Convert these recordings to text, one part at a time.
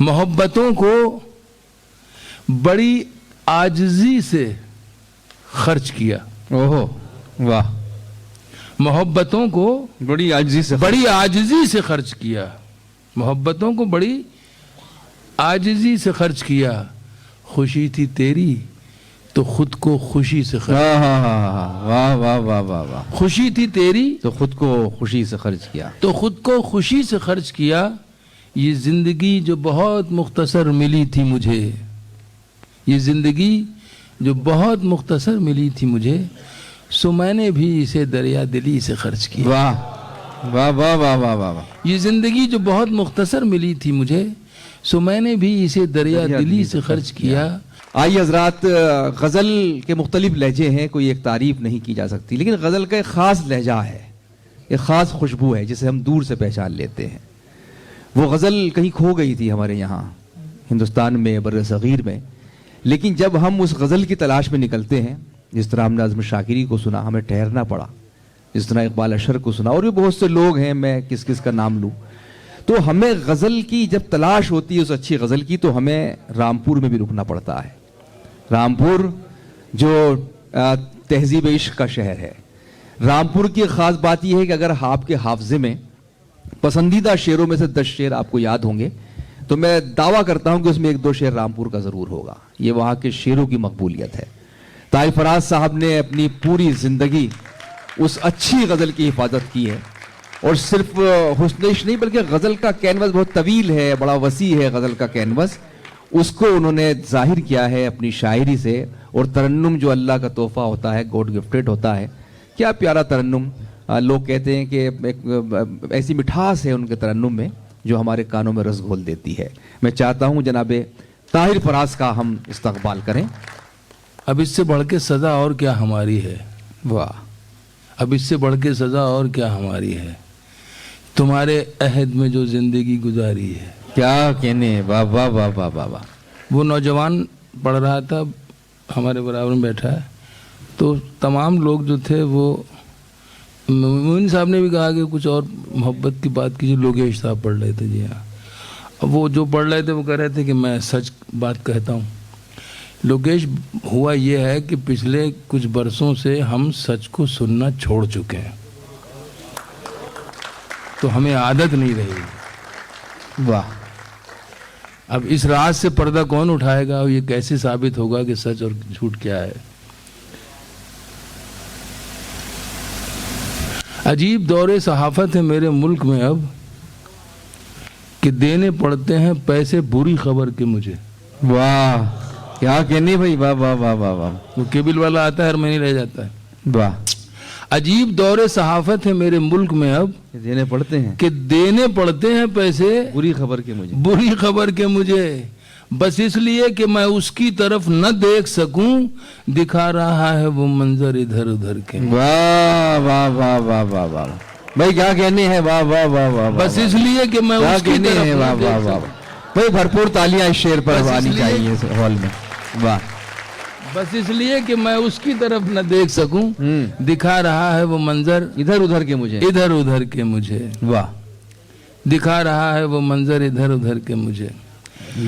محبتوں کو بڑی عاجزی سے خرچ کیا. اوہو واہ. محبتوں کو بڑی عاجزی سے خرچ کیا. محبتوں کو بڑی عاجزی سے خرچ کیا. خوشی تھی تیری تو خود کو خوشی سے خرچ کیا. واہ واہ واہ واہ واہ. خوشی تھی تیری تو خود کو خوشی سے خرچ کیا. تو خود کو خوشی سے خرچ کیا. یہ زندگی جو بہت مختصر ملی تھی مجھے, یہ زندگی جو بہت مختصر ملی تھی مجھے, سو میں نے بھی اسے دریا دلی سے خرچ کیا. واہ واہ واہ واہ واہ واہ. یہ زندگی جو بہت مختصر ملی تھی مجھے, سو میں نے بھی اسے دریا دلی سے خرچ کیا. آئیے حضرات, غزل کے مختلف لہجے ہیں, کوئی ایک تعریف نہیں کی جا سکتی, لیکن غزل کا ایک خاص لہجہ ہے, ایک خاص خوشبو ہے جسے ہم دور سے پہچان لیتے ہیں. وہ غزل کہیں کھو گئی تھی ہمارے یہاں ہندوستان میں, بر صغیر میں, لیکن جب ہم اس غزل کی تلاش میں نکلتے ہیں, جس طرح ہم نے عظم شاکری کو سنا, ہمیں ٹھہرنا پڑا, جس طرح اقبال اشر کو سنا, اور بھی بہت سے لوگ ہیں, میں کس کس کا نام لوں, تو ہمیں غزل کی جب تلاش ہوتی ہے اس اچھی غزل کی, تو ہمیں رامپور میں بھی رکنا پڑتا ہے. رامپور جو تہذیب عشق کا شہر ہے. رامپور کی خاص بات یہ ہے کہ اگر آپ کے حافظے میں پسندیدہ شعروں میں سے 10 شعر آپ کو یاد ہوں گے, تو میں دعویٰ کرتا ہوں کہ اس میں 1-2 شعر رامپور کا ضرور ہوگا. یہ وہاں کے شعروں کی مقبولیت ہے. طاہر فراز صاحب نے اپنی پوری زندگی اس اچھی غزل کی حفاظت کی ہے, اور صرف حسن عشق نہیں بلکہ غزل کا کینوس بہت طویل ہے, بڑا وسیع ہے غزل کا کینوس, اس کو انہوں نے ظاہر کیا ہے اپنی شاعری سے. اور ترنم جو اللہ کا تحفہ ہوتا ہے, گاڈ گفٹڈ ہوتا ہے, کیا پیارا ترنم. لوگ کہتے ہیں کہ ایک ایسی مٹھاس ہے ان کے ترنم میں جو ہمارے کانوں میں رس گھول دیتی ہے. میں چاہتا ہوں جناب طاہر فراز کا ہم استقبال کریں. اب اس سے بڑھ کے سزا اور کیا ہماری ہے. واہ. اب اس سے بڑھ کے سزا اور کیا ہماری ہے, تمہارے عہد میں جو زندگی گزاری ہے. کیا کہنے. واہ واہ واہ واہ واہ واہ. وہ نوجوان پڑھ رہا تھا, ہمارے برابر میں بیٹھا ہے, تو تمام لوگ جو تھے, وہ مومن صاحب نے بھی کہا کہ کچھ اور محبت کی بات کیجیے. لوگیش صاحب پڑھ رہے تھے. جی ہاں, اب وہ جو پڑھ رہے تھے وہ کہہ رہے تھے کہ میں سچ بات کہتا ہوں. لوگیش, ہوا یہ ہے کہ پچھلے کچھ برسوں سے ہم سچ کو سننا چھوڑ چکے ہیں, تو ہمیں عادت نہیں رہی. واہ. اب اس راز سے پردہ کون اٹھائے گا, اور یہ کیسے ثابت ہوگا کہ سچ اور جھوٹ کیا ہے. عجیب دور صحافت ہے میرے ملک میں اب, کہ دینے پڑتے ہیں پیسے بری خبر کے مجھے. واہ. کیا کہنے بھائی. واہ واہ واہ واہ واہ. وہ کیبل والا آتا ہے ہر مہینے رہ جاتا ہے. واہ. عجیب دور صحافت ہے میرے ملک میں اب, دینے پڑتے ہیں کہ دینے پڑتے ہیں پیسے بری خبر کے مجھے. بری خبر کے مجھے, بس اس لیے کہ میں اس کی طرف نہ دیکھ سکوں, دکھا رہا ہے وہ منظر ادھر ادھر کے. واہ واہ واہ واہ واہ واہ. بھائی کیا کہنے ہیں. واہ واہ واہ واہ. بس اس لیے کہ میں اس کی طرف نہ واہ واہ دیکھ واہ. سکوں. بھائی بھرپور تالیاں اس شعر پر آنی چاہیے ہال میں. واہ. بس اس لیے کہ میں اس کی طرف نہ دیکھ سکوں, دکھا رہا ہے وہ منظر ادھر ادھر کے مجھے. ادھر ادھر کے مجھے. واہ. دکھا رہا ہے وہ منظر ادھر ادھر کے مجھے.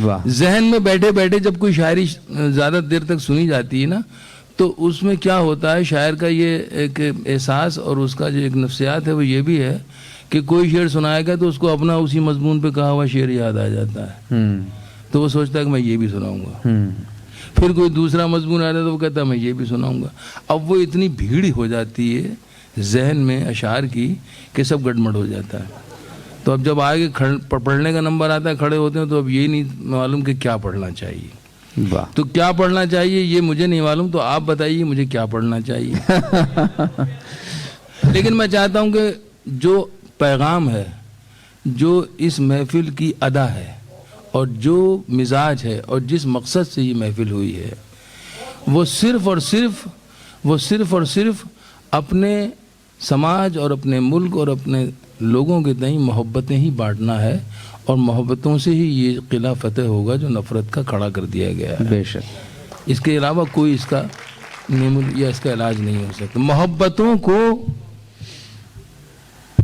واہ. ذہن میں بیٹھے بیٹھے جب کوئی شاعری زیادہ دیر تک سنی جاتی ہے نا, تو اس میں کیا ہوتا ہے, شاعر کا یہ ایک احساس اور اس کا جو ایک نفسیات ہے وہ یہ بھی ہے کہ کوئی شعر سنائے گا تو اس کو اپنا اسی مضمون پہ کہا ہوا شعر یاد آ جاتا ہے, تو وہ سوچتا ہے کہ میں یہ بھی سناؤں گا. پھر کوئی دوسرا مضمون آتا ہے تو وہ کہتا ہے میں یہ بھی سناؤں گا. اب وہ اتنی بھیڑ ہو جاتی ہے ذہن میں اشعار کی کہ سب گڑمڑ ہو جاتا ہے. تو اب جب آگے پڑھنے کا نمبر آتا ہے, کھڑے ہوتے ہیں, تو اب یہ نہیں معلوم کہ کیا پڑھنا چاہیے. تو کیا پڑھنا چاہیے یہ مجھے نہیں معلوم, تو آپ بتائیے مجھے کیا پڑھنا چاہیے. لیکن میں چاہتا ہوں کہ جو پیغام ہے, جو اس محفل کی ادا ہے, اور جو مزاج ہے, اور جس مقصد سے یہ محفل ہوئی ہے, وہ صرف اور صرف اپنے سماج اور اپنے ملک اور اپنے لوگوں کے تئیں محبتیں ہی بانٹنا ہے, اور محبتوں سے ہی یہ قلعہ فتح ہوگا جو نفرت کا کھڑا کر دیا گیا ہے. بے شک. اس کے علاوہ کوئی اس کا یا اس کا علاج نہیں ہو سکتا. محبتوں کو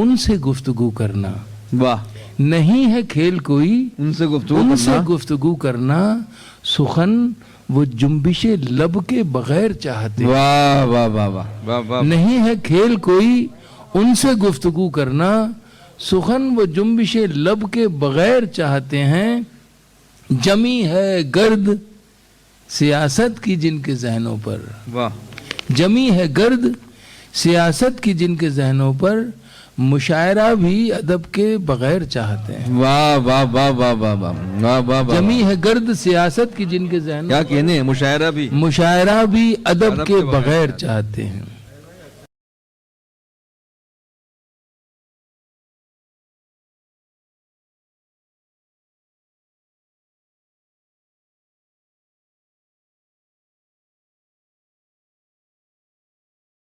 ان سے گفتگو کرنا، واہ، نہیں ہے کھیل کوئی ان سے گفتگو ان سے کرنا، گفتگو کرنا، سخن وہ جنبش لب کے بغیر چاہتے ہیں۔ واہ واہ واہ واہ واہ واہ، نہیں ہے کھیل کوئی ان سے گفتگو کرنا، سخن وہ جنبش لب کے بغیر چاہتے ہیں، جمی ہے گرد سیاست کی جن کے ذہنوں پر، واہ، جمی ہے گرد سیاست کی جن کے ذہنوں پر، مشاعرہ بھی ادب کے بغیر چاہتے ہیں۔ واہ واہ واہ واہ واہ واہ واہ واہ واہ، جمی ہے گرد سیاست کی جن کے ذہنوں کیا کہنے، مشاعرہ بھی مشاعرہ بھی ادب کے بغیر چاہتے ہیں۔